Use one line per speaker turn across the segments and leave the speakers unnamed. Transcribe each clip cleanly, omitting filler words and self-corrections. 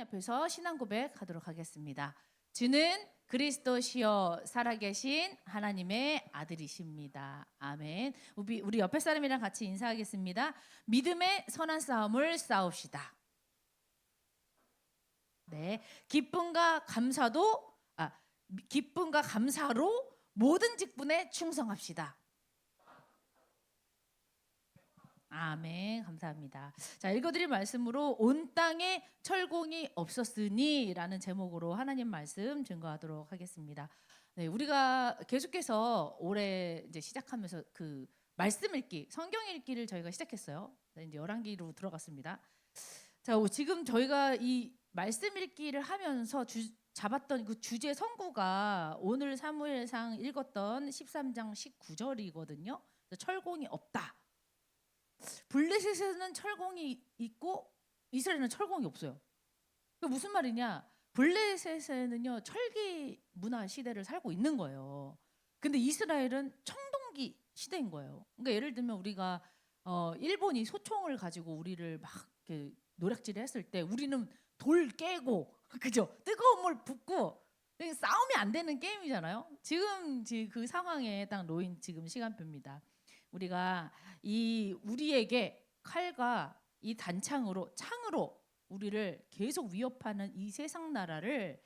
앞에서 신앙 고백하도록 하겠습니다. 주는 그리스도시요 살아계신 하나님의 아들이십니다. 아멘. 우리 옆에 사람이랑 같이 인사하겠습니다. 믿음의 선한 싸움을 싸웁시다. 네, 기쁨과 감사로 모든 직분에 충성합시다. 아멘. 감사합니다. 자, 읽어드릴 말씀으로 온 땅에 철공이 없었으니 라는 제목으로 하나님 말씀 증거하도록 하겠습니다. 네, 우리가 계속해서 올해 이제 시작하면서 그 말씀 읽기, 성경 읽기를 저희가 시작했어요. 네, 이제 열왕기로 들어갔습니다. 자, 지금 저희가 이 말씀 읽기를 하면서 잡았던 그 주제 선구가 오늘 사무엘상 읽었던 13장 19절이거든요. 철공이 없다. 블레셋에는 철공이 있고 이스라엘은 철공이 없어요. 그 무슨 말이냐? 블레셋에는요 철기 문화 시대를 살고 있는 거예요. 근데 이스라엘은 청동기 시대인 거예요. 그러니까 예를 들면 우리가 일본이 소총을 가지고 우리를 막 이렇게 노략질했을 때 우리는 돌 깨고 그죠? 뜨거운 물 붓고 싸움이 안 되는 게임이잖아요. 지금 그 상황에 딱 놓인 지금 시간표입니다. 우리가 우리에게 칼과 이 창으로 우리를 계속 위협하는 이 세상 나라를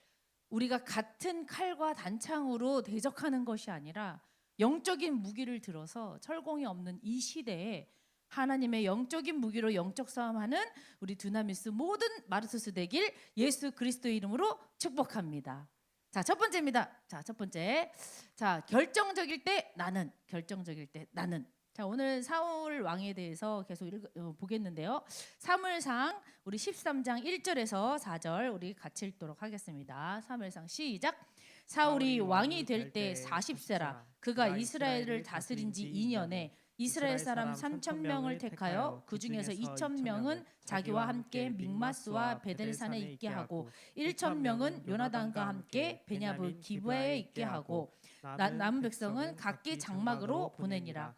우리가 같은 칼과 단창으로 대적하는 것이 아니라 영적인 무기를 들어서 철공이 없는 이 시대에 하나님의 영적인 무기로 영적 싸움하는 우리 두나미스 모든 마르투스 되길 예수 그리스도의 이름으로 축복합니다. 자, 첫 번째입니다. 자, 첫 번째. 자, 결정적일 때 나는. 자, 오늘 사울 왕에 대해서 계속 보겠는데요. 사무엘상 우리 13장 1절에서 4절 우리 같이 읽도록 하겠습니다. 사무엘상 시작. 사울이 왕이 될 때 40세라. 그가 이스라엘을 다스린 지 2년에 이스라엘 사람 3,000명을 택하여 그 중에서 2,000명은 자기와 함께 믹마스와 베델산에 있게 하고 1,000명은 요나단과 함께 베냐분 기브아에 있게 하고 남은 백성은 각기 장막으로 보내니라.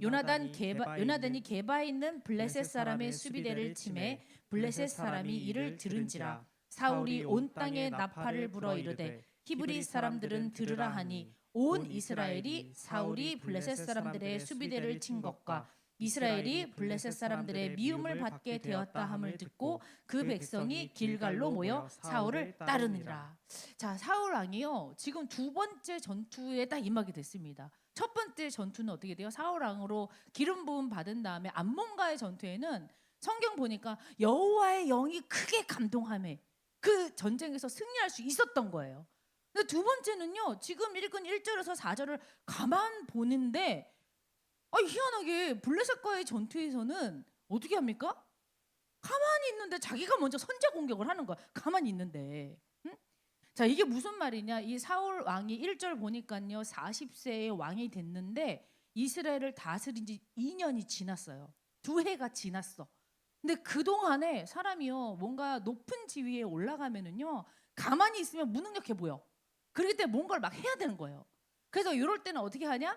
요나단이 게바에 있는 블레셋 사람의 수비대를 치매 블레셋 사람이 이를 들은지라. 사울이 온 땅에 나팔을 불어 이르되 히브리 사람들은 들으라 하니 온 이스라엘이 사울이 블레셋 사람들의 수비대를 친 것과 이스라엘이 블레셋 사람들의 미움을 받게 되었다 함을 듣고 그 백성이 길갈로 모여 사울을 따르니라. 자, 사울 왕이요 지금 두 번째 전투에 딱 임하게 됐습니다. 첫 번째 전투는 어떻게 돼요? 사울 왕으로 기름 부음 받은 다음에 암몬과의 전투에는 성경 보니까 여호와의 영이 크게 감동하며 그 전쟁에서 승리할 수 있었던 거예요. 근데 두 번째는요 지금 읽은 1절에서 4절을 가만 보는데 희한하게 블레셋과의 전투에서는 어떻게 합니까? 가만히 있는데 자기가 먼저 선제 공격을 하는 거야. 가만히 있는데. 응? 자, 이게 무슨 말이냐? 이 사울 왕이 1절 보니까요 40세의 왕이 됐는데 이스라엘을 다스린 지 2년이 지났어요. 2해가 지났어. 근데 그동안에 사람이요 뭔가 높은 지위에 올라가면은요 가만히 있으면 무능력해 보여. 그렇기 때문에 뭔가를 막 해야 되는 거예요. 그래서 이럴 때는 어떻게 하냐?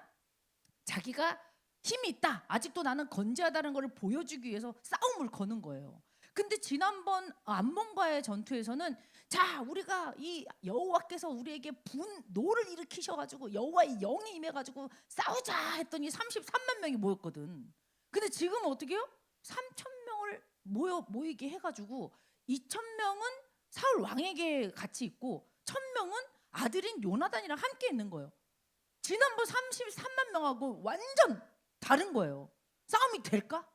자기가 힘이 있다. 아직도 나는 건재하다는 걸 보여주기 위해서 싸움을 거는 거예요. 근데 지난번 암몬과의 전투에서는 자, 우리가 이 여호와께서 우리에게 분노를 일으키셔가지고 여호와의 영이 임해가지고 싸우자 했더니 33만 명이 모였거든. 근데 지금 어떻게 해요? 3,000명을 모이게 해가지고 2,000명은 사울 왕에게 같이 있고 1,000명은 아들인 요나단이랑 함께 있는 거예요. 지난번 33만 명하고 완전 다른 거예요. 싸움이 될까?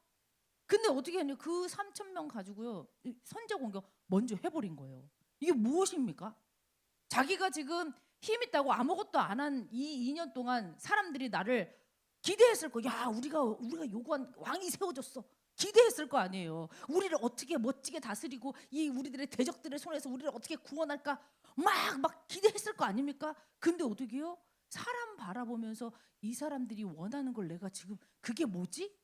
근데 어떻게 했냐? 그 3,000명 가지고요 선제 공격 먼저 해버린 거예요. 이게 무엇입니까? 자기가 지금 힘 있다고 아무것도 안 한 이 2년 동안 사람들이 나를 기대했을 거. 야, 우리가 요구한 왕이 세워졌어. 기대했을 거 아니에요. 우리를 어떻게 멋지게 다스리고 이 우리들의 대적들의 손에서 우리를 어떻게 구원할까 막 기대했을 거 아닙니까? 근데 어떻게 해요? 사람 바라보면서 이 사람들이 원하는 걸 내가 지금 그게 뭐지?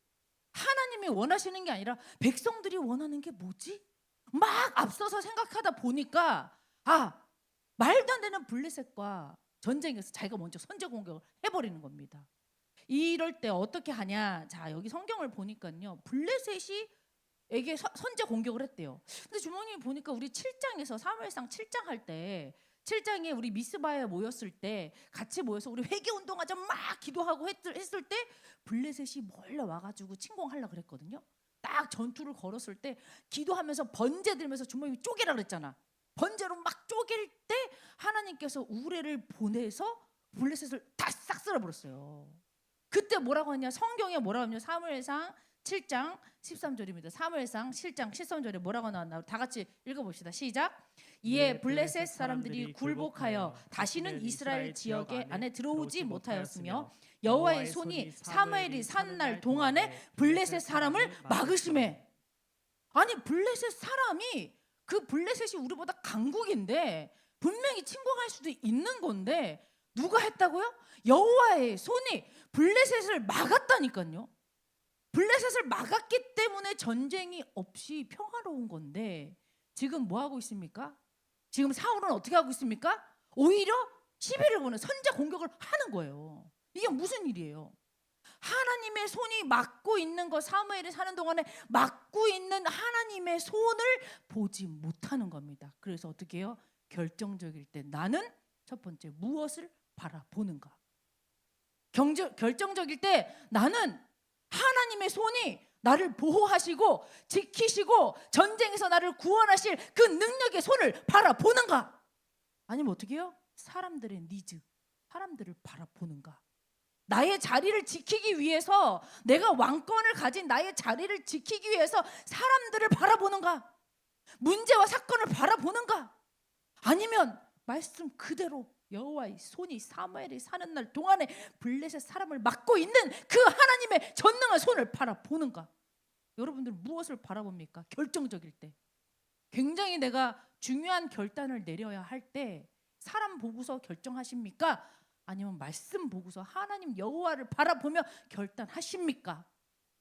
하나님이 원하시는 게 아니라 백성들이 원하는 게 뭐지? 막 앞서서 생각하다 보니까 말도 안 되는 블레셋과 전쟁에서 자기가 먼저 선제 공격을 해버리는 겁니다. 이럴 때 어떻게 하냐? 자, 여기 성경을 보니까요 블레셋이 에게 선제 공격을 했대요. 근데 주모님이 보니까 우리 7장에서 사무엘상 7장 할 때 7장에 우리 미스바에 모였을 때 같이 모여서 우리 회개 운동하자 막 기도하고 했을 때 블레셋이 몰려 와가지고 침공하려고 그랬거든요. 딱 전투를 걸었을 때 기도하면서 번제 들면서 주모님이 쪼개라 그랬잖아. 번제로 막 쪼갤 때 하나님께서 우레를 보내서 블레셋을 다 싹 쓸어버렸어요. 그때 뭐라고 하냐, 성경에 뭐라고 하냐, 사무엘상 7장 13절입니다. 사무엘상 7장 13절에 뭐라고 나왔나, 다 같이 읽어봅시다. 시작. 이에 블레셋 사람들이 굴복하여 다시는 이스라엘 지역에 안에 들어오지 못하였으며 여호와의 손이 사무엘이 산 날 동안에 블레셋 사람을 막으심에. 아니, 블레셋 사람이, 그 블레셋이 우리보다 강국인데 분명히 침공할 수도 있는 건데 누가 했다고요? 여호와의 손이 블레셋을 막았다니까요. 블레셋을 막았기 때문에 전쟁이 없이 평화로운 건데 지금 뭐 하고 있습니까? 지금 사울은 어떻게 하고 있습니까? 오히려 시비를 거는 선제 공격을 하는 거예요. 이게 무슨 일이에요? 하나님의 손이 막고 있는 거, 사무엘이 사는 동안에 막고 있는 하나님의 손을 보지 못하는 겁니다. 그래서 어떻게 해요? 결정적일 때 나는 첫 번째 무엇을 바라보는가? 결정적일 때 나는 하나님의 손이 나를 보호하시고 지키시고 전쟁에서 나를 구원하실 그 능력의 손을 바라보는가? 아니면 어떻게 해요? 사람들의 니즈, 사람들을 바라보는가? 나의 자리를 지키기 위해서, 내가 왕권을 가진 나의 자리를 지키기 위해서 사람들을 바라보는가? 문제와 사건을 바라보는가? 아니면 말씀 그대로 여호와의 손이 사무엘이 사는 날 동안에 블레셋 사람을 막고 있는 그 하나님의 전능한 손을 바라보는가? 여러분들 무엇을 바라봅니까? 결정적일 때, 굉장히 내가 중요한 결단을 내려야 할 때 사람 보고서 결정하십니까? 아니면 말씀 보고서 하나님 여호와를 바라보며 결단하십니까?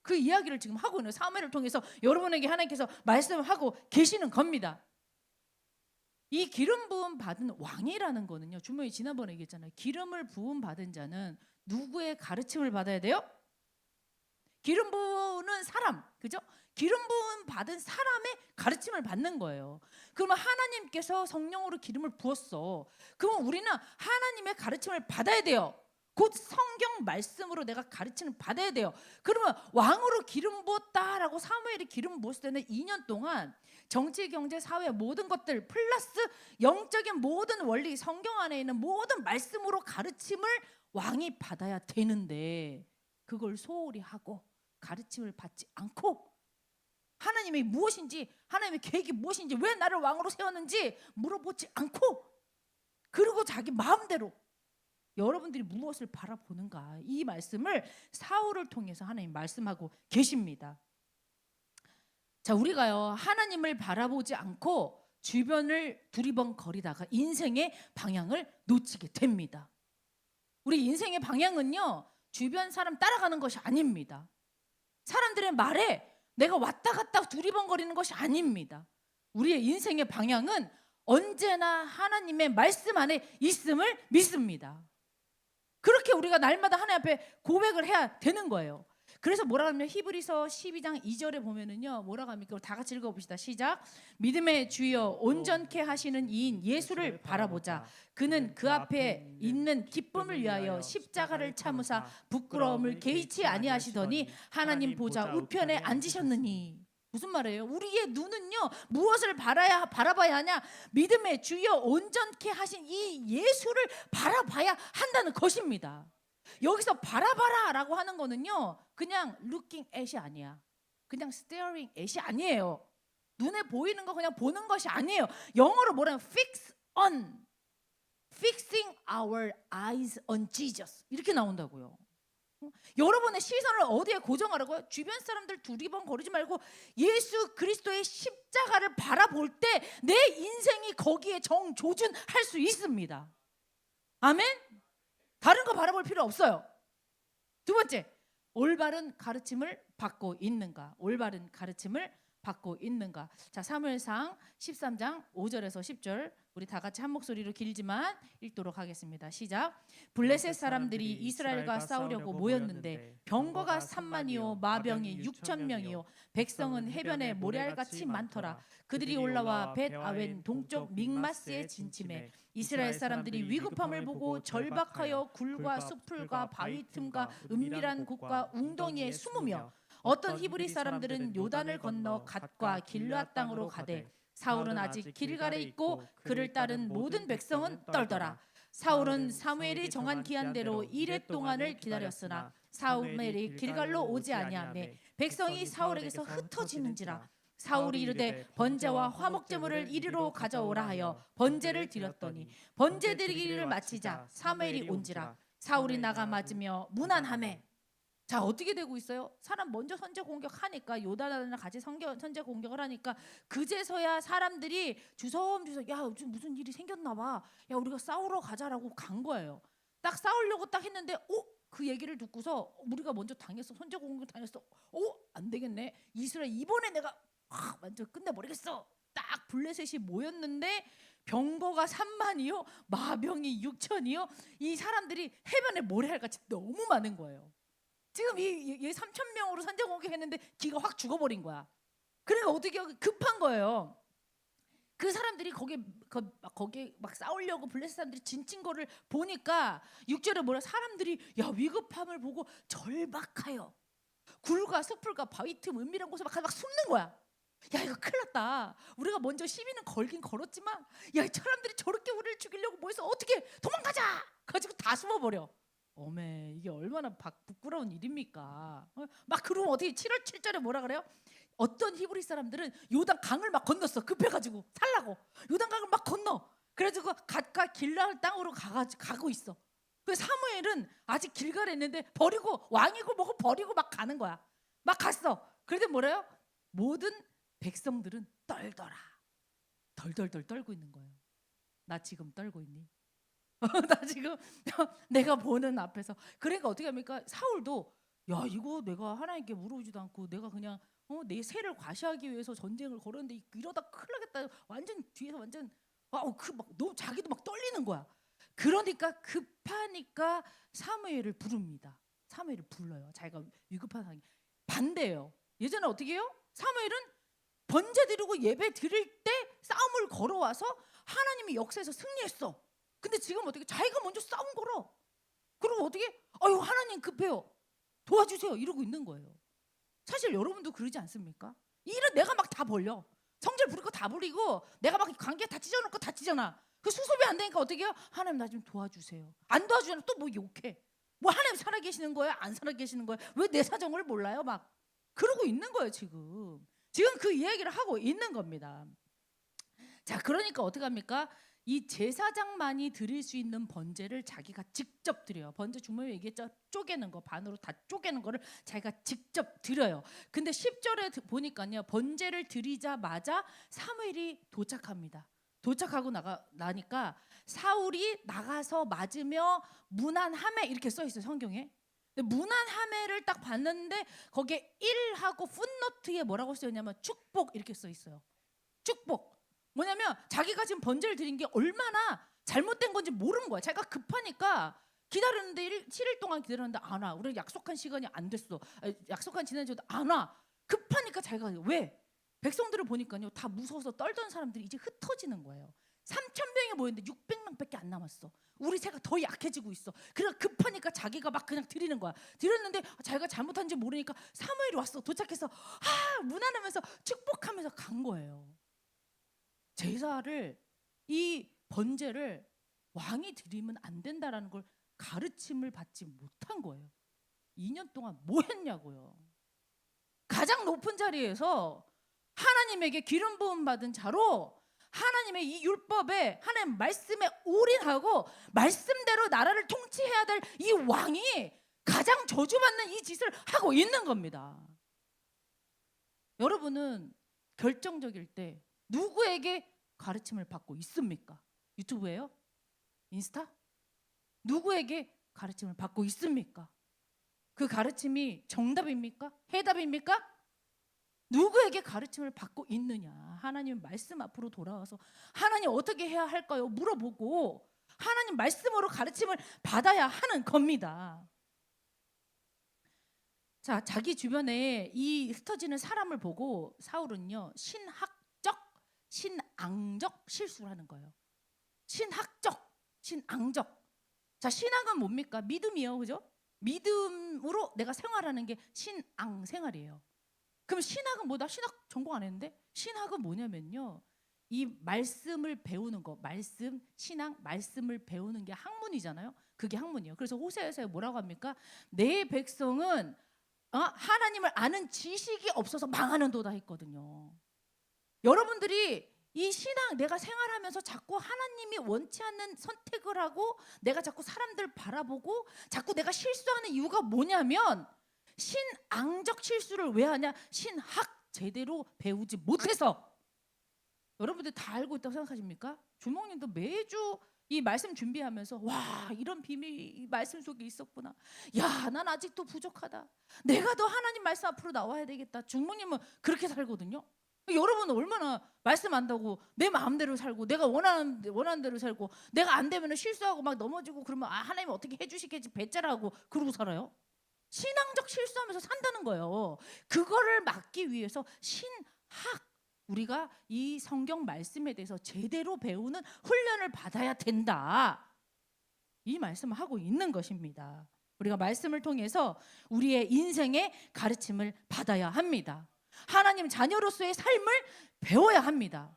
그 이야기를 지금 하고 있는, 사무엘을 통해서 여러분에게 하나님께서 말씀하고 계시는 겁니다. 이 기름 부음 받은 왕이라는 거는요, 주모님 지난번에 얘기했잖아요. 기름을 부음 받은 자는 누구의 가르침을 받아야 돼요? 기름 부은 사람, 그죠? 기름 부음 받은 사람의 가르침을 받는 거예요. 그러면 하나님께서 성령으로 기름을 부었어. 그러면 우리는 하나님의 가르침을 받아야 돼요. 곧 성경 말씀으로 내가 가르침을 받아야 돼요. 그러면 왕으로 기름 부었다라고 사무엘이 기름 부었을 때는 2년 동안 정치, 경제, 사회 모든 것들 플러스 영적인 모든 원리, 성경 안에 있는 모든 말씀으로 가르침을 왕이 받아야 되는데 그걸 소홀히 하고 가르침을 받지 않고 하나님의 무엇인지, 하나님의 계획이 무엇인지, 왜 나를 왕으로 세웠는지 물어보지 않고, 그리고 자기 마음대로 여러분들이 무엇을 바라보는가, 이 말씀을 사울을 통해서 하나님 말씀하고 계십니다. 자, 우리가요 하나님을 바라보지 않고 주변을 두리번거리다가 인생의 방향을 놓치게 됩니다. 우리 인생의 방향은요 주변 사람 따라가는 것이 아닙니다. 사람들의 말에 내가 왔다 갔다 두리번거리는 것이 아닙니다. 우리의 인생의 방향은 언제나 하나님의 말씀 안에 있음을 믿습니다. 그렇게 우리가 날마다 하나님 앞에 고백을 해야 되는 거예요. 그래서 뭐라 하면 히브리서 12장 2절에 보면은요 뭐라고 합니까? 다 같이 읽어봅시다. 시작. 믿음의 주여 온전케 하시는 이인 예수를 바라보자. 그는 그 앞에 있는 기쁨을 위하여 십자가를 참으사 부끄러움을 개의치 아니하시더니 하나님 보좌 우편에 앉으셨느니. 무슨 말이에요? 우리의 눈은요 무엇을 바라봐야 하냐? 믿음의 주여 온전케 하신 이 예수를 바라봐야 한다는 것입니다. 여기서 바라봐라라고 하는 거는요 그냥 looking at이 아니야. 그냥 staring at이 아니에요. 눈에 보이는 거 그냥 보는 것이 아니에요. 영어로 뭐라면 fix on, fixing our eyes on Jesus 이렇게 나온다고요. 여러분의 시선을 어디에 고정하라고요? 주변 사람들 두리번거리지 말고 예수 그리스도의 십자가를 바라볼 때 내 인생이 거기에 정조준할 수 있습니다. 아멘? 다른 거 바라볼 필요 없어요. 두 번째, 올바른 가르침을 받고 있는가? 올바른 가르침을 받고 있는가? 자, 사무엘상 13장 5절에서 10절 우리 다 같이 한 목소리로 길지만 읽도록 하겠습니다. 시작. 블레셋 사람들이 이스라엘과 싸우려고 모였는데 병거가 3만이요 마병이 6천 명이요 백성은 해변에 모래알같이 많더라. 그들이 올라와 벳 아웬 동쪽 믹마스에 진침해 이스라엘 사람들이 위급함을 보고 절박하여 굴과 숲풀과 바위 틈과 은밀한 곳과 웅덩이에 숨으며 어떤 히브리 사람들은 요단을 건너 갓과 길르앗 땅으로 가되 사울은 아직 길갈에 있고 그를 따른 모든 백성은 떨더라. 사울은 사무엘이 정한 기한대로 이레 동안을 기다렸으나 사무엘이 길갈로 오지 아니하며 백성이 사울에게서 흩어지는지라. 사울이 이르되 번제와 화목제물을 이리로 가져오라 하여 번제를 드렸더니 번제 드리기를 마치자 사무엘이 온지라. 사울이 나가 맞으며 무난하매. 자, 어떻게 되고 있어요? 사람 먼저 선제 공격하니까 요단을 같이 선제 공격을 하니까 그제서야 사람들이 주섬주섬 야 무슨 일이 생겼나 봐. 야 우리가 싸우러 가자라고 간 거예요. 딱 싸우려고 딱 했는데 그 얘기를 듣고서 우리가 먼저 당했어. 선제 공격 당했어. 안 되겠네. 이스라엘 이번에 내가 완전 끝내버리겠어. 딱 블레셋이 모였는데 병거가 3만이요 마병이 6천이요 이 사람들이 해변에 모래알같이 너무 많은 거예요. 지금 이 3천 명으로 선제 공격했는데 기가 확 죽어버린 거야. 그러니까 어떻게 급한 거예요. 그 사람들이 거기 막 싸우려고 블레셋 사람들이 진친 거를 보니까 6절에 뭐라 사람들이 야 위급함을 보고 절박하여 굴과 숲풀과 바위 틈 은밀한 곳에 막 숨는 거야. 야 이거 큰일 났다. 우리가 먼저 시비는 걸긴 걸었지만 야 이 사람들이 저렇게 우리를 죽이려고 모여서 어떻게 도망가자 가지고 다 숨어버려. 어메 이게 얼마나 부끄러운 일입니까? 막 그러면 어떻게 7월 7절에 뭐라 그래요? 어떤 히브리 사람들은 요단 강을 막 건넜어. 급해가지고 살라고 요단 강을 막 건너. 그래가지고 갓과 길르앗 땅으로 가고 있어. 그 사무엘은 아직 길갈에 있는데 버리고 왕이고 뭐고 버리고 막 가는 거야. 막 갔어. 그런데 뭐래요? 모든 백성들은 떨더라. 덜덜덜 떨고 있는 거예요. 나 지금 떨고 있니? 나 지금 내가 보는 앞에서. 그러니까 어떻게 합니까? 사울도 야 이거 내가 하나님께 물어보지도 않고 내가 그냥 내 세를 과시하기 위해서 전쟁을 걸었는데 이러다 큰일 나겠다. 완전 뒤에서 완전 막 너무 자기도 막 떨리는 거야. 그러니까 급하니까 사무엘을 부릅니다. 사무엘을 불러요. 자기가 위급한 상황이. 반대예요. 예전에 어떻게 해요? 사무엘은 번제 드리고 예배 드릴 때 싸움을 걸어와서 하나님이 역사에서 승리했어. 근데 지금 어떻게 자기가 먼저 싸움 걸어. 그리고 어떻게 아유 하나님 급해요. 도와주세요. 이러고 있는 거예요. 사실 여러분도 그러지 않습니까? 일은 내가 막 다 벌려. 성질 부릴 거 다 부리고 내가 막 관계 다 찢어놓을 거 다 찢어놔. 그 수습이 안 되니까 어떻게 해요? 하나님 나 좀 도와주세요. 안 도와주면 또 뭐 욕해. 뭐 하나님 살아계시는 거야? 안 살아계시는 거야? 왜 내 사정을 몰라요? 막 그러고 있는 거예요 지금. 지금 그 이야기를 하고 있는 겁니다. 자 그러니까 어떻게 합니까? 이 제사장만이 드릴 수 있는 번제를 자기가 직접 드려요. 번제 주문에 얘기했죠. 쪼개는 거 반으로 다 쪼개는 거를 자기가 직접 드려요. 근데 10절에 보니까요. 번제를 드리자마자 사무엘이 도착합니다. 도착하고 나니까 사울이 나가서 맞으며 무난하매 이렇게 써 있어요. 성경에. 근데 무난하매를 딱 봤는데 거기에 1하고 풋노트에 뭐라고 쓰였냐면 축복 이렇게 써 있어요. 축복. 뭐냐면 자기가 지금 번제를 드린 게 얼마나 잘못된 건지 모르는 거야. 자기가 급하니까 기다렸는데 7일 동안 기다렸는데 안 와. 우리 약속한 시간이 안 됐어. 약속한 지난주에도 안 와. 급하니까 자기가 왜? 백성들을 보니까요. 다 무서워서 떨던 사람들이 이제 흩어지는 거예요. 3,000명이 모였는데 600명밖에 안 남았어. 우리 새가 더 약해지고 있어. 그래 급하니까 자기가 막 그냥 드리는 거야. 드렸는데 자기가 잘못한지 모르니까 사무엘이 왔어. 도착해서 무난하면서 축복하면서 간 거예요. 제사를 이 번제를 왕이 드리면 안 된다라는 걸 가르침을 받지 못한 거예요. 2년 동안 뭐 했냐고요. 가장 높은 자리에서 하나님에게 기름 부음 받은 자로 하나님의 이 율법에 하나님 말씀에 올인하고 말씀대로 나라를 통치해야 될 이 왕이 가장 저주받는 이 짓을 하고 있는 겁니다. 여러분은 결정적일 때 누구에게 가르침을 받고 있습니까? 유튜브예요? 인스타? 누구에게 가르침을 받고 있습니까? 그 가르침이 정답입니까? 해답입니까? 누구에게 가르침을 받고 있느냐? 하나님 말씀 앞으로 돌아와서 하나님 어떻게 해야 할까요? 물어보고 하나님 말씀으로 가르침을 받아야 하는 겁니다. 자, 자기 주변에 이 흩어지는 사람을 보고 사울은요, 신앙적 실수를 하는 거예요. 신앙적. 자, 신앙은 뭡니까? 믿음이요, 그죠? 믿음으로 내가 생활하는 게 신앙 생활이에요. 그럼 신학은 뭐다? 신학 전공 안 했는데? 신학은 뭐냐면요, 이 말씀을 배우는 거, 신앙, 말씀을 배우는 게 학문이잖아요. 그게 학문이에요. 그래서 호세아서에 뭐라고 합니까? 내 백성은 하나님을 아는 지식이 없어서 망하는도다 했거든요. 여러분들이 이 신앙 내가 생활하면서 자꾸 하나님이 원치 않는 선택을 하고 내가 자꾸 사람들 바라보고 자꾸 내가 실수하는 이유가 뭐냐면 신앙적 실수를 왜 하냐? 신학 제대로 배우지 못해서. 여러분들 다 알고 있다고 생각하십니까? 주목님도 매주 이 말씀 준비하면서 와, 이런 비밀이 이 말씀 속에 있었구나. 야, 난 아직도 부족하다. 내가 더 하나님 말씀 앞으로 나와야 되겠다. 주목님은 그렇게 살거든요. 여러분은 얼마나 말씀 안다고 내 마음대로 살고 내가 원하는 대로 살고 내가 안 되면 실수하고 막 넘어지고 그러면 하나님 어떻게 해주시겠지 배째라고 그러고 살아요? 신앙적 실수하면서 산다는 거예요. 그거를 막기 위해서 신학, 우리가 이 성경 말씀에 대해서 제대로 배우는 훈련을 받아야 된다. 이 말씀을 하고 있는 것입니다. 우리가 말씀을 통해서 우리의 인생의 가르침을 받아야 합니다. 하나님 자녀로서의 삶을 배워야 합니다.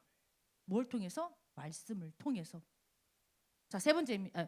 뭘 통해서? 말씀을 통해서. 자, 세 번째입니다.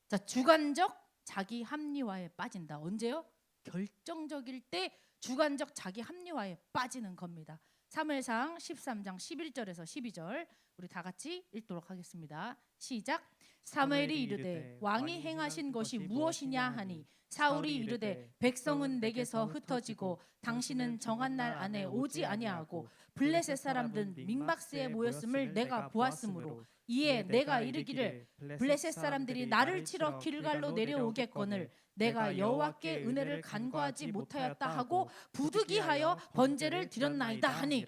자, 주관적 자기 합리화에 빠진다. 언제요? 결정적일 때 주관적 자기 합리화에 빠지는 겁니다. 사무엘상 13장 11절에서 12절 우리 다 같이 읽도록 하겠습니다. 시작. 사무엘이 이르되 왕이 행하신 것이 무엇이냐 하니 사울이 이르되 백성은 내게서 흩어지고 당신은 정한 날 안에 오지 아니하고 블레셋 사람들은 믹마스에 모였음을 내가 보았으므로 이에 내가 이르기를 블레셋 사람들이 나를 치러 길갈로 내려오겠거늘 내가 여호와께 은혜를 간구하지 못하였다 하고 부득이하여 번제를 드렸나이다 하니.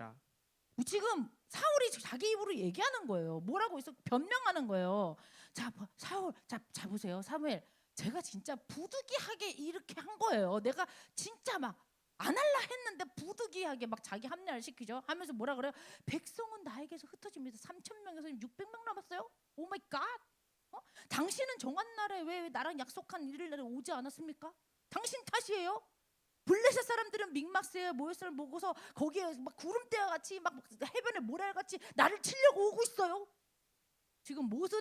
지금 사울이 자기 입으로 얘기하는 거예요. 뭐라고 있어? 변명하는 거예요. 자, 사울, 자 보세요. 사무엘, 제가 진짜 부득이하게 이렇게 한 거예요. 내가 진짜 막 안 할라 했는데 부득이하게 막 자기 합리화를 시키죠. 하면서 뭐라 그래요? 백성은 나에게서 흩어집니다. 3,000명에서 600명 남았어요. 오 마이 갓. 당신은 정한 날에 왜 나랑 약속한 일요일날에 오지 않았습니까? 당신 탓이에요. 블레셋 사람들은 믹마스에 모였을 보고서 거기에 막 구름대와 같이 막 해변에 모래같이 나를 치려고 오고 있어요. 지금 무슨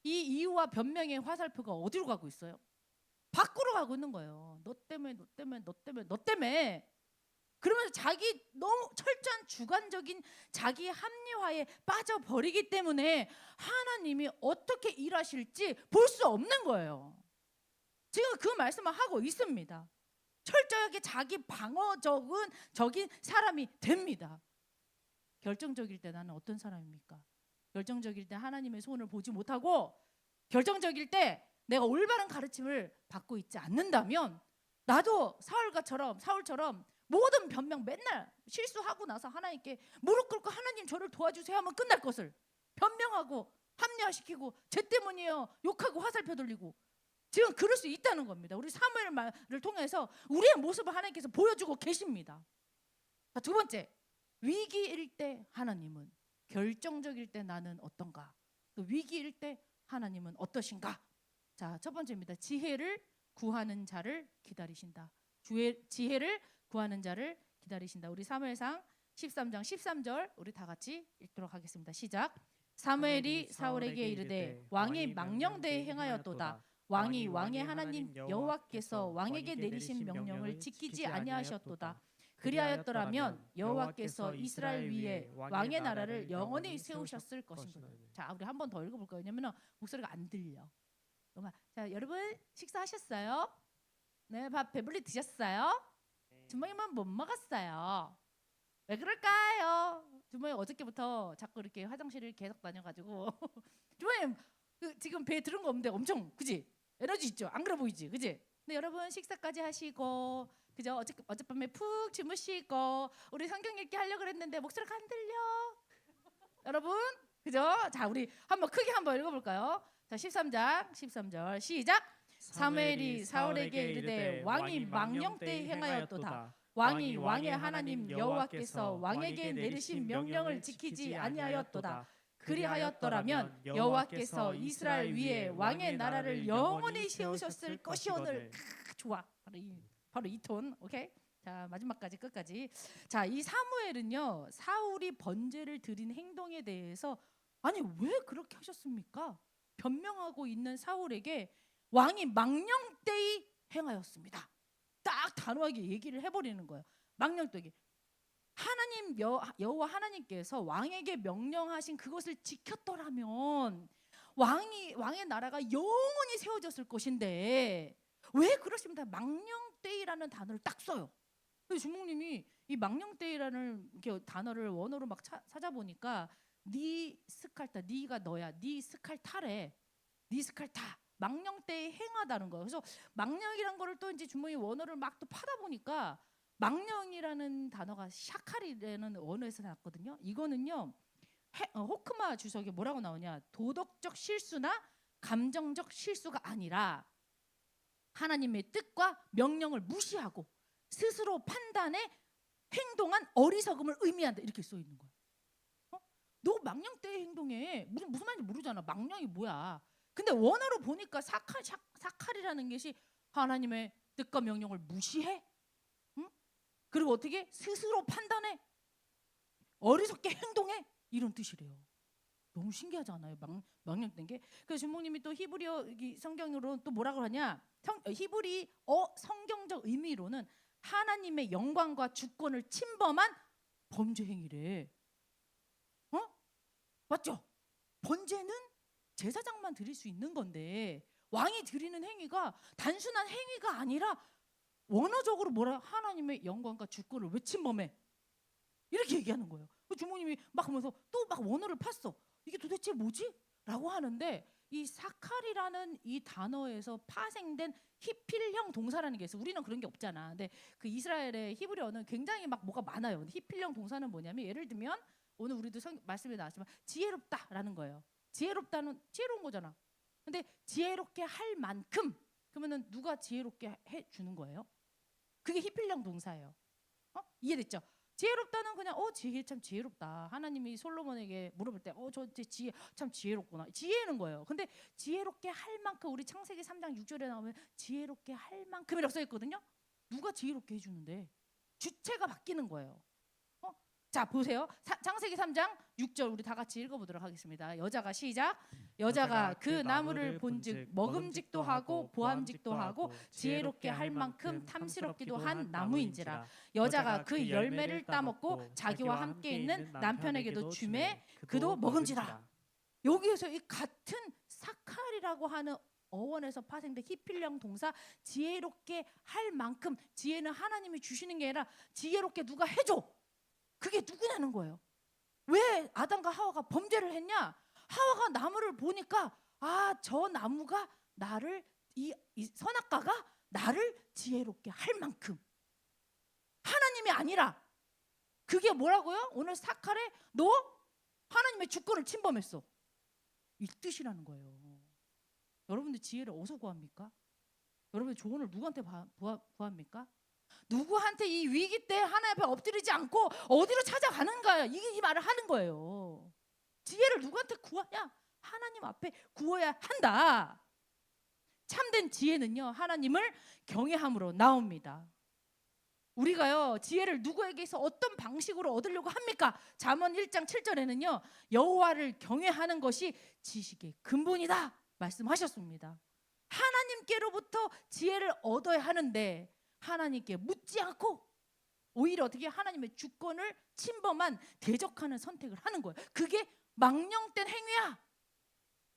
이 이유와 변명의 화살표가 어디로 가고 있어요? 밖으로 가고 있는 거예요. 너 때문에. 그러면서 자기 너무 철저한 주관적인 자기 합리화에 빠져버리기 때문에 하나님이 어떻게 일하실지 볼 수 없는 거예요. 지금 그 말씀을 하고 있습니다. 철저하게 자기 방어적인 사람이 됩니다. 결정적일 때 나는 어떤 사람입니까? 결정적일 때 하나님의 손을 보지 못하고 결정적일 때 내가 올바른 가르침을 받고 있지 않는다면 나도 사울처럼 모든 변명 맨날 실수하고 나서 하나님께 무릎 꿇고 하나님 저를 도와주세요 하면 끝날 것을 변명하고 합리화시키고 쟤 때문이에요 욕하고 화살표 돌리고 지금 그럴 수 있다는 겁니다. 우리 사무엘 말을 통해서 우리의 모습을 하나님께서 보여주고 계십니다. 자, 두 번째, 위기일 때 하나님은, 결정적일 때 나는 어떤가? 또 위기일 때 하나님은 어떠신가? 자, 첫 번째입니다. 지혜를 구하는 자를 기다리신다. 지혜를 구하는 자를 기다리신다. 우리 사무엘상 13장 13절 우리 다 같이 읽도록 하겠습니다. 시작. 사무엘이 사울에게 이르되 왕이 망령되이 행하였도다. 왕이 왕의 하나님 여호와께서 왕에게 내리신 명령을 지키지 아니하셨도다. 그리하였더라면 여호와께서 이스라엘 위에 왕의 나라를 영원히 세우셨을 것입니다. 자, 우리 한 번 더 읽어볼까요? 왜냐면 목소리가 안 들려. 자, 여러분 식사하셨어요? 네, 밥 배불리 드셨어요? 주모님은 못 먹었어요. 왜 그럴까요? 주모님 어저께부터 자꾸 이렇게 화장실을 계속 다녀가지고 주모님 지금 배에 들은 거 없는데 엄청 그지? 에너지 있죠? 안 그래 보이지? 그지? 근데 여러분 식사까지 하시고 그죠? 어젯밤에 푹 주무시고 우리 성경 읽기 하려고 그랬는데 목소리가 안 들려. 여러분, 그죠? 자, 우리 한번 크게 한번 읽어볼까요? 자, 13절 시작. 사무엘이 사울에게 이르되 왕이 망령 때 행하였도다. 왕이 왕의 하나님 여호와께서 왕에게 내리신 명령을 지키지 아니하였도다. 그리하였더라면 여호와께서 이스라엘 위에 왕의 나라를 영원히 세우셨을 것이오늘. 좋아. 바로 이 톤. 오케이. 자, 마지막까지 끝까지. 자, 이 사무엘은요, 사울이 번제를 드린 행동에 대해서 아니 왜 그렇게 하셨습니까? 변명하고 있는 사울에게 왕이 망령되이 행하였습니다. 딱 단호하게 얘기를 해버리는 거예요. 망령되이. 하나님 여호와 하나님께서 왕에게 명령하신 그것을 지켰더라면 왕의 나라가 영원히 세워졌을 것인데 왜 그러십니까? 망령되이라는 단어를 딱 써요. 그래서 주목님이 이 망령되이라는 단어를 원어로 막 찾아보니까 니 스칼타, 니가 너야, 니 스칼타래, 니 스칼타, 망령되이 행하다는 거예요. 그래서 망령이란 거를 또 이제 주목이 원어를 막 또 파다 보니까 망령이라는 단어가 샤칼이라는 원어에서 나왔거든요. 이거는요, 호크마 주석에 뭐라고 나오냐? 도덕적 실수나 감정적 실수가 아니라 하나님의 뜻과 명령을 무시하고 스스로 판단해 행동한 어리석음을 의미한다. 이렇게 써 있는 거야. 너 망령 때의 행동에 무슨 말인지 모르잖아. 망령이 뭐야? 근데 원어로 보니까 사칼이라는 것이 하나님의 뜻과 명령을 무시해. 응? 그리고 어떻게 스스로 판단해 어리석게 행동해 이런 뜻이래요. 너무 신기하지 않아요? 망령된 게. 그래서 주목님이 또 히브리어 성경으로 또 뭐라고 하냐? 히브리어 성경적 의미로는 하나님의 영광과 주권을 침범한 범죄 행위래. 맞죠? 번제는 제사장만 드릴 수 있는 건데 왕이 드리는 행위가 단순한 행위가 아니라 원어적으로 뭐라? 하나님의 영광과 주권을 왜 침범해? 이렇게 얘기하는 거예요. 주모님이 막 하면서 또 막 원어를 팠어. 이게 도대체 뭐지? 라고 하는데 이 사칼이라는 이 단어에서 파생된 히필형 동사라는 게 있어요. 우리는 그런 게 없잖아. 근데 그 이스라엘의 히브리어는 굉장히 막 뭐가 많아요. 근데 히필형 동사는 뭐냐면 예를 들면 오늘 우리도 말씀에 나왔지만 지혜롭다라는 거예요. 지혜롭다는 지혜로운 거잖아. 근데 지혜롭게 할 만큼 그러면은 누가 지혜롭게 해 주는 거예요? 그게 히필형 동사예요. 이해됐죠? 지혜롭다는 그냥 지혜 참 지혜롭다. 하나님이 솔로몬에게 물어볼 때 저 지혜 참 지혜롭구나. 지혜는 거예요. 근데 지혜롭게 할 만큼 우리 창세기 3장 6절에 나오면 지혜롭게 할 만큼이라고 써 있거든요. 누가 지혜롭게 해 주는데? 주체가 바뀌는 거예요. 자, 보세요. 창세기 3장 6절 우리 다 같이 읽어보도록 하겠습니다. 여자가 시작. 여자가 그 나무를 본즉 먹음직도 하고 보암직도 하고 지혜롭게 할 만큼 탐스럽기도 한 나무인지라. 여자가 그 열매를 따먹고 자기와 함께 있는 남편에게도 주매 그도 먹음지라. 여기에서 이 같은 사칼이라고 하는 어원에서 파생된 히필형 동사 지혜롭게 할 만큼, 지혜는 하나님이 주시는 게 아니라 지혜롭게 누가 해줘. 그게 누구냐는 거예요. 왜 아담과 하와가 범죄를 했냐? 하와가 나무를 보니까 저 나무가 나를 이 선악과가 나를 지혜롭게 할 만큼, 하나님이 아니라 그게 뭐라고요? 오늘 사칼에 너 하나님의 주권을 침범했어. 이 뜻이라는 거예요. 여러분들 지혜를 어디서 구합니까? 여러분들 조언을 누구한테 구합니까? 누구한테 이 위기 때 하나님 앞에 엎드리지 않고 어디로 찾아가는가? 이게 이 말을 하는 거예요. 지혜를 누구한테 구하냐? 하나님 앞에 구해야 한다. 참된 지혜는요, 하나님을 경외함으로 나옵니다. 우리가요, 지혜를 누구에게서 어떤 방식으로 얻으려고 합니까? 잠언 1장 7절에는요, 여호와를 경외하는 것이 지식의 근본이다 말씀하셨습니다. 하나님께로부터 지혜를 얻어야 하는데 하나님께 묻지 않고 오히려 어떻게 하나님의 주권을 침범한 대적하는 선택을 하는 거예요. 그게 망령된 행위야.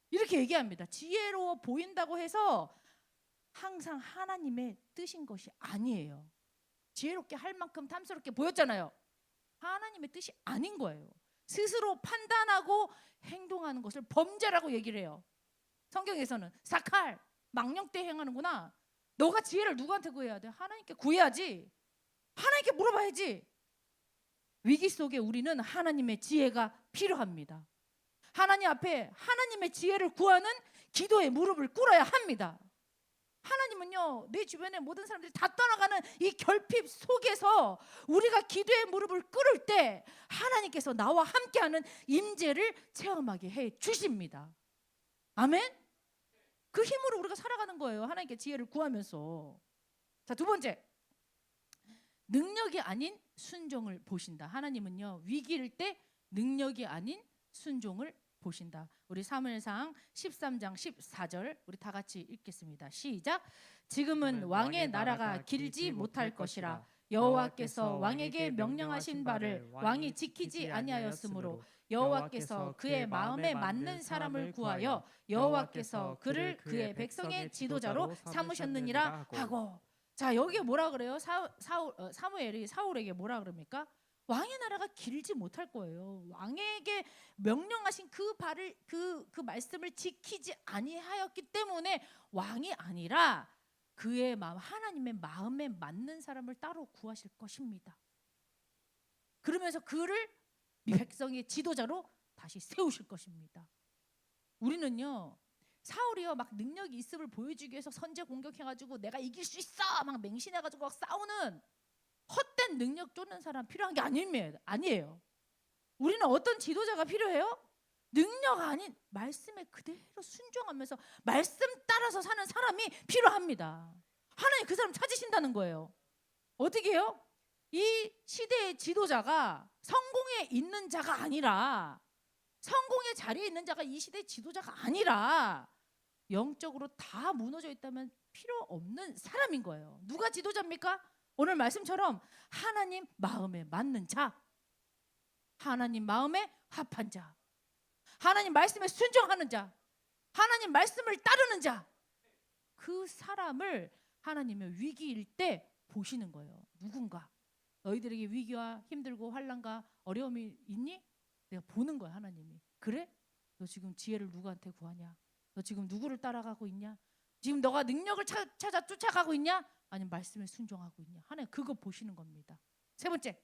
이렇게 얘기합니다. 지혜로워 보인다고 해서 항상 하나님의 뜻인 것이 아니에요. 지혜롭게 할 만큼 탐스럽게 보였잖아요. 하나님의 뜻이 아닌 거예요. 스스로 판단하고 행동하는 것을 범죄라고 얘기를 해요. 성경에서는 사칼, 망령 때 행하는구나. 너가 지혜를 누구한테 구해야 돼? 하나님께 구해야지. 하나님께 물어봐야지. 위기 속에 우리는 하나님의 지혜가 필요합니다. 하나님 앞에 하나님의 지혜를 구하는 기도의 무릎을 꿇어야 합니다. 하나님은요, 내 주변의 모든 사람들이 다 떠나가는 이 결핍 속에서 우리가 기도의 무릎을 꿇을 때 하나님께서 나와 함께하는 임재를 체험하게 해 주십니다. 아멘? 그 힘으로 우리가 살아가는 거예요. 하나님께 지혜를 구하면서. 자, 두 번째, 능력이 아닌 순종을 보신다. 하나님은요, 위기일 때 능력이 아닌 순종을 보신다. 우리 사무엘상 13장 14절 우리 다 같이 읽겠습니다. 시작. 지금은 왕의 나라가 길지 못할 것이라. 여호와께서 왕에게 명령하신 바를 왕이 지키지 아니하였으므로 여호와께서 그의 마음에 맞는 사람을 구하여 여호와께서 그를 그의 백성의 지도자로 삼으셨느니라 하고. 자, 여기에 뭐라 그래요? 사무엘이 사울에게 뭐라 그럽니까? 왕의 나라가 길지 못할 거예요. 왕에게 명령하신 그 말씀을 지키지 아니하였기 때문에 왕이 아니라 그의 마음, 하나님의 마음에 맞는 사람을 따로 구하실 것입니다. 그러면서 그를 백성의 지도자로 다시 세우실 것입니다. 우리는요, 사울이요 막 능력이 있음을 보여주기 위해서 선제 공격해가지고 내가 이길 수 있어 막 맹신해가지고 막 싸우는 헛된 능력 쫓는 사람 필요한 게 아니에요. 우리는 어떤 지도자가 필요해요? 능력 아닌 말씀에 그대로 순종하면서 말씀 따라서 사는 사람이 필요합니다. 하나님 그 사람 찾으신다는 거예요. 어떻게 해요? 이 시대의 지도자가 성공에 있는 자가 아니라, 성공의 자리에 있는 자가 이 시대의 지도자가 아니라 영적으로 다 무너져 있다면 필요 없는 사람인 거예요. 누가 지도자입니까? 오늘 말씀처럼 하나님 마음에 맞는 자, 하나님 마음에 합한 자, 하나님 말씀에 순종하는 자, 하나님 말씀을 따르는 자, 그 사람을 하나님의 위기일 때 보시는 거예요. 누군가 너희들에게 위기와 힘들고 환난과 어려움이 있니? 내가 보는 거야. 하나님이. 그래? 너 지금 지혜를 누구한테 구하냐? 너 지금 누구를 따라가고 있냐? 지금 너가 능력을 찾아 쫓아가고 있냐? 아니면 말씀에 순종하고 있냐? 하나님 그거 보시는 겁니다. 세 번째,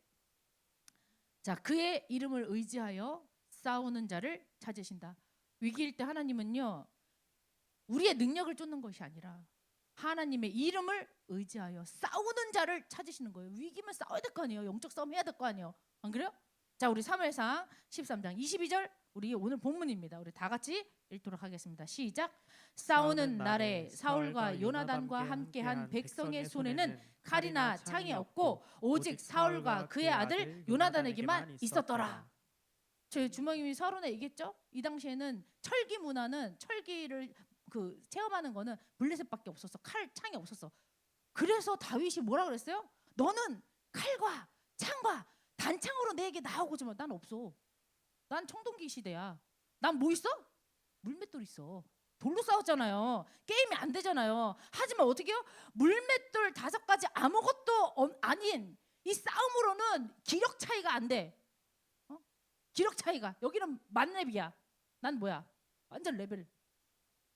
자, 그의 이름을 의지하여 싸우는 자를 찾으신다. 위기일 때 하나님은요, 우리의 능력을 쫓는 것이 아니라 하나님의 이름을 의지하여 싸우는 자를 찾으시는 거예요. 위기면 싸워야 될 거 아니에요. 영적 싸움 해야 될 거 아니에요. 안 그래요? 자, 우리 사무엘상 13장 22절 우리 오늘 본문입니다. 우리 다 같이 읽도록 하겠습니다. 시작. 싸우는 날에 사울과 요나단과 함께한 백성의 손에는 칼이나 창이 없고 오직 사울과 그의 아들 요나단에게만 있었더라. 저희 주먹님이 서론에 얘기했죠. 이 당시에는 철기 문화는 철기를 체험하는 거는 블레셋밖에 없었어. 칼, 창이 없었어. 그래서 다윗이 뭐라 그랬어요? 너는 칼과 창과 단창으로 내게 나오고 좀. 난 없어. 난 청동기 시대야. 난 뭐 있어? 물맷돌 있어. 돌로 싸웠잖아요. 게임이 안 되잖아요. 하지만 어떻게 해요? 물맷돌 5가지 아무것도 아닌 이 싸움으로는 기력 차이가 안 돼. 기력 차이가. 여기는 만렙이야. 난 뭐야? 완전 레벨.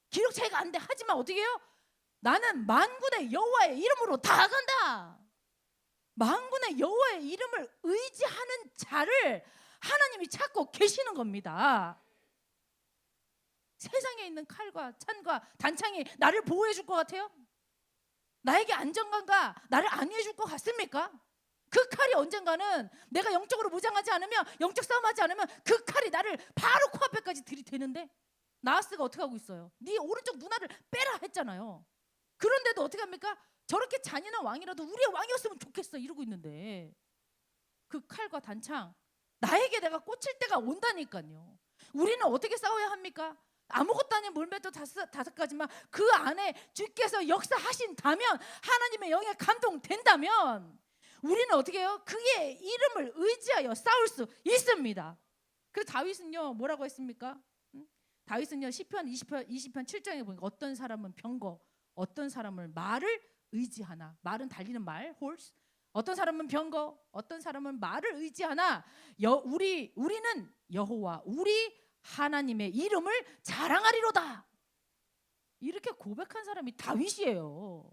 기력 차이가 안 돼. 하지만 어떻게 해요? 나는 만군의 여호와의 이름으로 다 간다. 만군의 여호와의 이름을 의지하는 자를 하나님이 찾고 계시는 겁니다. 세상에 있는 칼과 찬과 단창이 나를 보호해 줄 것 같아요? 나에게 안정감과 나를 안위해 줄 것 같습니까? 그 칼이 언젠가는 내가 영적으로 무장하지 않으면, 영적 싸움하지 않으면 그 칼이 나를 바로 코앞에까지 들이대는데 나하스가 어떻게 하고 있어요? 네 오른쪽 눈알을 빼라 했잖아요. 그런데도 어떻게 합니까? 저렇게 잔인한 왕이라도 우리의 왕이었으면 좋겠어 이러고 있는데 그 칼과 단창 나에게 내가 꽂힐 때가 온다니까요. 우리는 어떻게 싸워야 합니까? 아무것도 아닌 물맷돌 5가지만 그 안에 주께서 역사하신다면, 하나님의 영에 감동된다면 우리는 어떻게 해요? 그의 이름을 의지하여 싸울 수 있습니다. 그래서 다윗은요 뭐라고 했습니까? 다윗은요 시편 20편 7장에 보니까 어떤 사람은 병거, 어떤 사람은 말을 의지하나. 말은 달리는 말, horse. 어떤 사람은 병거, 어떤 사람은 말을 의지하나. 우리는 여호와 우리 하나님의 이름을 자랑하리로다. 이렇게 고백한 사람이 다윗이에요.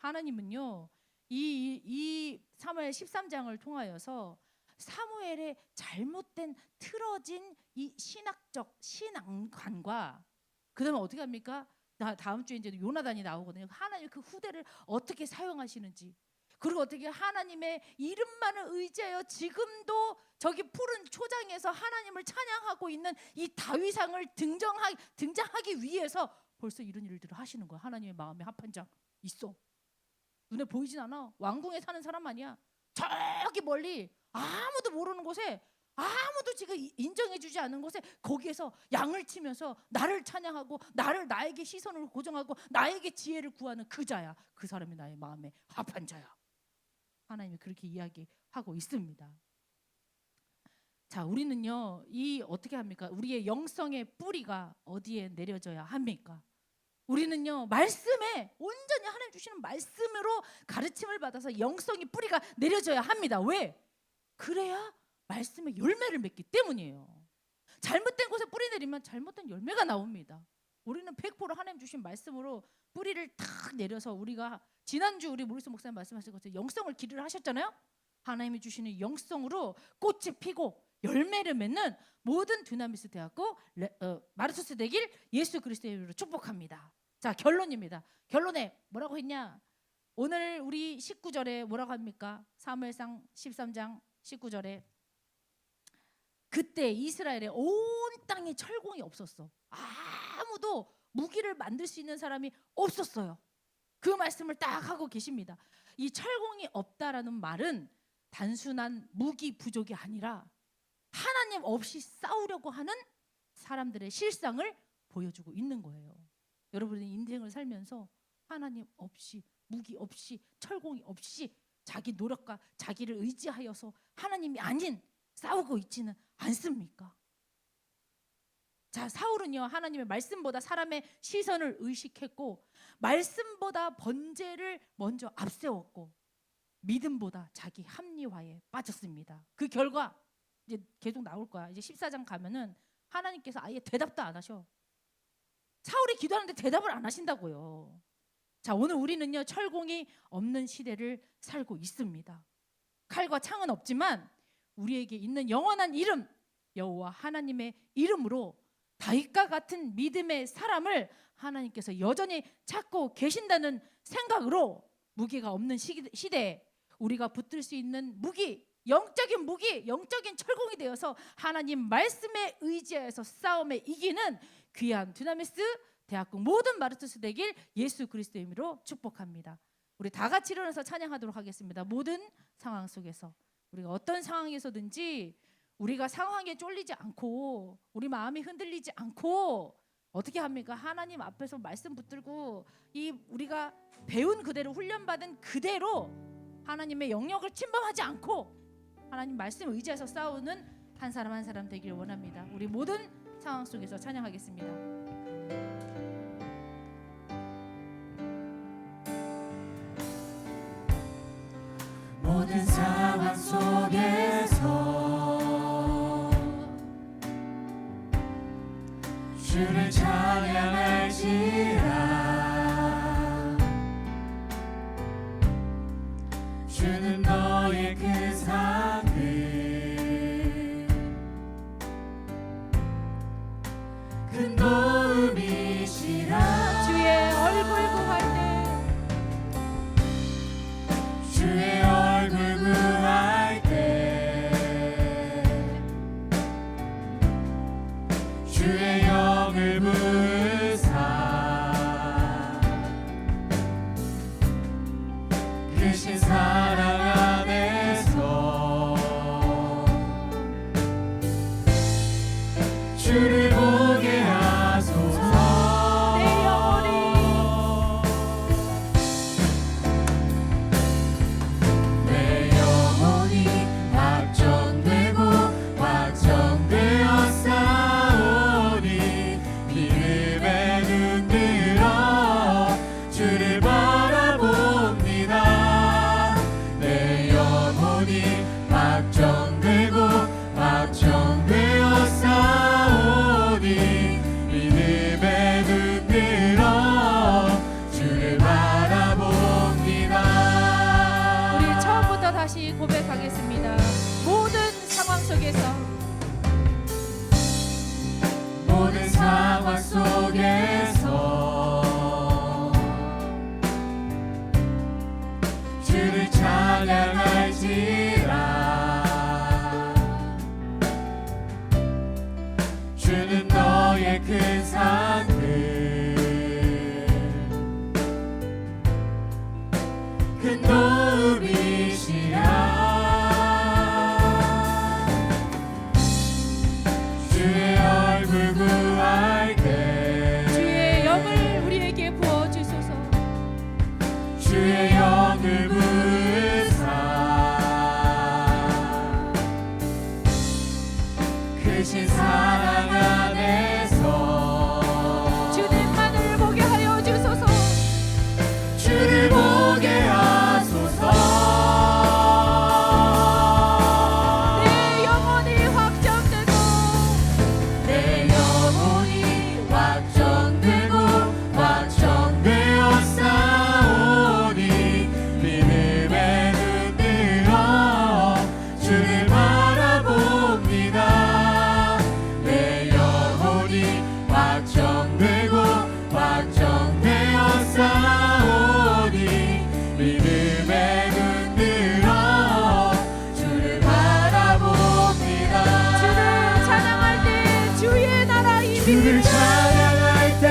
하나님은요, 이 사무엘 13장을 통하여서 사무엘의 잘못된 틀어진 이 신학적 신앙관과, 그다음에 어떻게 합니까? 다음 주에 이제 요나단이 나오거든요. 하나님 그 후대를 어떻게 사용하시는지, 그리고 어떻게 하나님의 이름만을 의지하여 지금도 저기 푸른 초장에서 하나님을 찬양하고 있는 이 다윗왕을 등장하기 위해서 벌써 이런 일들을 하시는 거야. 하나님의 마음에 합한 자 있어. 눈에 보이진 않아. 왕궁에 사는 사람 아니야. 저기 멀리 아무도 모르는 곳에, 아무도 지금 인정해주지 않는 곳에, 거기에서 양을 치면서 나를 찬양하고 나에게 시선을 고정하고 나에게 지혜를 구하는 그 자야. 그 사람이 나의 마음에 합한 자야. 하나님이 그렇게 이야기하고 있습니다. 자, 우리는요, 이 어떻게 합니까? 우리의 영성의 뿌리가 어디에 내려져야 합니까? 우리는요, 말씀에 온전히 하나님 주시는 말씀으로 가르침을 받아서 영성의 뿌리가 내려져야 합니다. 왜? 그래야 말씀의 열매를 맺기 때문이에요. 잘못된 곳에 뿌리 내리면 잘못된 열매가 나옵니다. 우리는 100% 하나님 주신 말씀으로 뿌리를 탁 내려서, 우리가 지난주 우리 모리스 목사님 말씀하신 것처럼 영성을 기르를 하셨잖아요. 하나님이 주시는 영성으로 꽃이 피고 열매를 맺는 모든 두나미스 대학교 마르투스 되길 예수 그리스도의 이름으로 축복합니다. 자, 결론입니다. 결론에 뭐라고 했냐? 오늘 우리 19절에 뭐라고 합니까? 사무엘상 13장 19절에 그때 이스라엘의 온 땅에 철공이 없었어. 아무도 무기를 만들 수 있는 사람이 없었어요. 그 말씀을 딱 하고 계십니다. 이 철공이 없다라는 말은 단순한 무기 부족이 아니라 하나님 없이 싸우려고 하는 사람들의 실상을 보여주고 있는 거예요. 여러분이 인생을 살면서 하나님 없이, 무기 없이, 철공이 없이 자기 노력과 자기를 의지하여서 하나님이 아닌 싸우고 있지는 않습니까? 자, 사울은요, 하나님의 말씀보다 사람의 시선을 의식했고, 말씀보다 번제를 먼저 앞세웠고, 믿음보다 자기 합리화에 빠졌습니다. 그 결과 이제 계속 나올 거야. 이제 14장 가면은 하나님께서 아예 대답도 안 하셔. 사울이 기도하는데 대답을 안 하신다고요. 자, 오늘 우리는요, 철공이 없는 시대를 살고 있습니다. 칼과 창은 없지만 우리에게 있는 영원한 이름, 여호와 하나님의 이름으로 다윗과 같은 믿음의 사람을 하나님께서 여전히 찾고 계신다는 생각으로, 무기가 없는 시대에 우리가 붙들 수 있는 무기, 영적인 무기, 영적인 철공이 되어서 하나님 말씀에 의지해서 싸움에 이기는 귀한 두나미스 대학국 모든 마르투스 되길 예수 그리스도의 이름으로 축복합니다. 우리 다 같이 일어나서 찬양하도록 하겠습니다. 모든 상황 속에서, 우리가 어떤 상황에서든지 우리가 상황에 쫄리지 않고 우리 마음이 흔들리지 않고 어떻게 합니까? 하나님 앞에서 말씀 붙들고 이 우리가 배운 그대로, 훈련받은 그대로 하나님의 영역을 침범하지 않고 하나님 말씀 의지해서 싸우는 한 사람 한 사람 되기를 원합니다. 우리 모든 상황 속에서 찬양하겠습니다.
모든 상황 속에서 주를 찬양할지라. 주는 너의 그 상급 큰 도움이시라.
주의 얼굴 구할 때,
주의 얼굴 구할 때 주의 영을 부으사 크신 사랑 안에서 주를 보게 하소서. 내 영혼이 확정되고 확정되어 싸우니 믿음에 눈들어 주를 바라봅니다. 내 영혼이 확정되고 확정되어 싸우니 주는 너의 큰 산들 큰 도움이시라 주의 얼굴 구할 때
주의 영을 우리에게 부어주소서.
주의 영을 부으사 크신 사랑 안에서
주님만을 보게 하여 주소서.
주를 보게 하소서
내 영혼이 확정되고
내 영혼이 확정되고 확정되어 싸우니 믿음에 눈 들어 주를 바라봅니다 내 영혼이 확정되고 확정되어 싸우니 믿음에 눈 들어 주를 바라봅니다
주를 찬양할 때 주의 나라
주를
이미
찬양할 때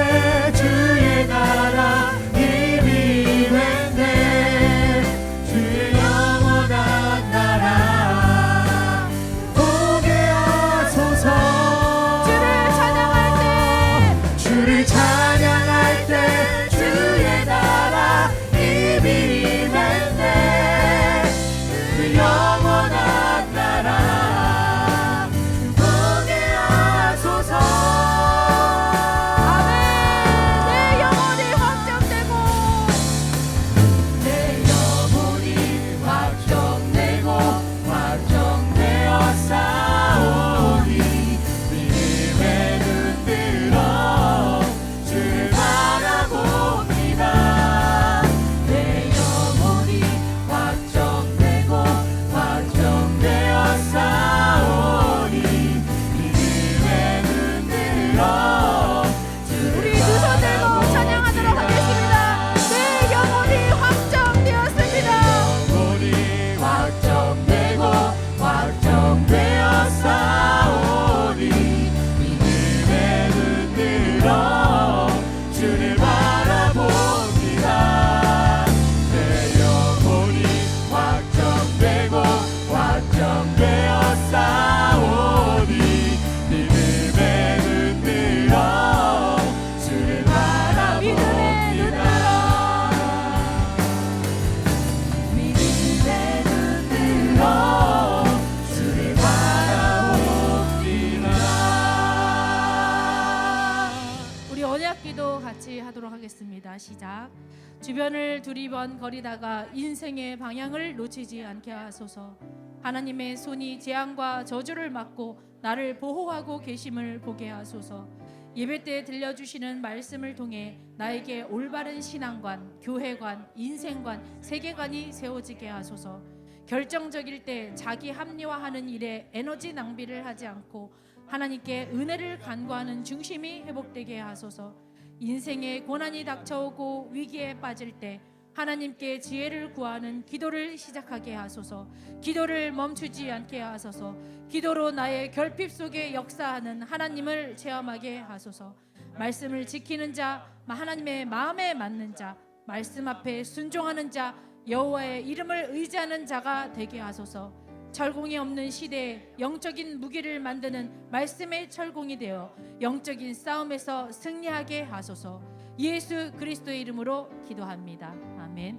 주의 나라 이미 됐네 주의 영원한 나라 보게 하소서
주를 찬양할 때
주를 찬양할 때 주의 나라 이미 됐네 그 영원한 나라 보게 하소서
아멘. 내 영혼이 확정되고
내 영혼이 확정되고 확정되어 싸우니 믿음에 눈 들어 주를 바라봅니다 내 영혼이 확정되고 확정되어 싸우니 믿음에 눈 들어
우리 두 손 들고 찬양하도록 하겠습니다. 내 영혼이 확정되었습니다.
영혼이 확정되고 확정되어 싸우니 믿음에 눈 들어 주를 바라봅니다 내 영혼이 확정되고 확정되어 싸우니 믿음에 눈 들어 주를 바라봅니다 믿음에 눈 들어 주를 바라봅니다
우리 언약기도 같이 하도록 하겠습니다. 시작. 주변을 두리번거리다가 인생의 방향을 놓치지 않게 하소서. 하나님의 손이 재앙과 저주를 막고 나를 보호하고 계심을 보게 하소서. 예배 때 들려주시는 말씀을 통해 나에게 올바른 신앙관, 교회관, 인생관, 세계관이 세워지게 하소서. 결정적일 때 자기 합리화하는 일에 에너지 낭비를 하지 않고 하나님께 은혜를 간구하는 중심이 회복되게 하소서. 인생에 고난이 닥쳐오고 위기에 빠질 때 하나님께 지혜를 구하는 기도를 시작하게 하소서. 기도를 멈추지 않게 하소서. 기도로 나의 결핍 속에 역사하는 하나님을 체험하게 하소서. 말씀을 지키는 자, 하나님의 마음에 맞는 자, 말씀 앞에 순종하는 자, 여호와의 이름을 의지하는 자가 되게 하소서. 철공이 없는 시대에 영적인 무기를 만드는 말씀의 철공이 되어 영적인 싸움에서 승리하게 하소서. 예수 그리스도의 이름으로 기도합니다. 아멘.